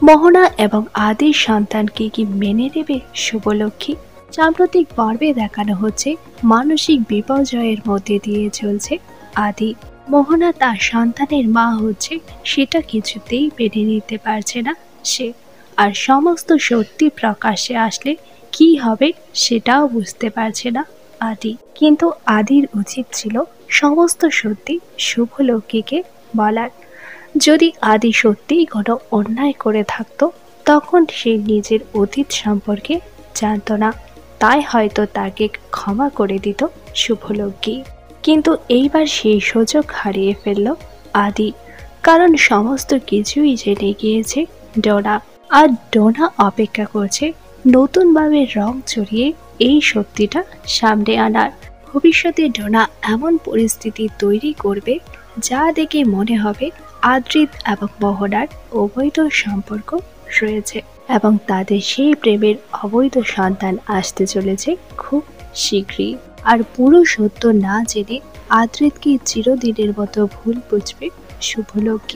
মোহনা এবং আদির সন্তানকে কি মেনে নেবে শুভলক্ষ্মী? সাম্প্রতিক পর্বে দেখানো হচ্ছে মানসিক বিপর্যয়ের মধ্যে দিয়ে চলছে আদি। মোহনা তার সন্তানের মা হচ্ছে সেটা কিছুতেই মেনে নিতে পারছে না সে, আর সমস্ত সত্যি প্রকাশ্যে আসলে কি হবে সেটাও বুঝতে পারছে না আদি। কিন্তু আদির উচিত ছিল সমস্ত সত্যি শুভলক্ষ্মীকে বলার। যদি আদি সত্যিই কোনো অন্যায় করে থাকতো তখন সে নিজের অতীত সম্পর্কে জানতো না, তাই হয়তো তাকে ক্ষমা করে দিত শুভলক্ষ্মী। কিন্তু এইবার সেই সুযোগ হারিয়ে ফেলল আদি, কারণ সমস্ত কিছুই জেনে গিয়েছে ডোনা। আর ডোনা অপেক্ষা করছে নতুনভাবে রং চড়িয়ে এই সত্যিটা সামনে আনার। ভবিষ্যতে ডোনা এমন পরিস্থিতি তৈরি করবে যা দেখে মনে হবে আদ্রিত এবং মোহনার অবৈধ সম্পর্ক রয়েছে এবং তাদের সেই প্রেমের অবৈধ সন্তান আসতে চলেছে খুব শীঘ্রই। আর পুরো সত্য না জেনে আদ্রিতকে চিরদিনের মতো ভুল বুঝবে শুভলক্ষ্মী।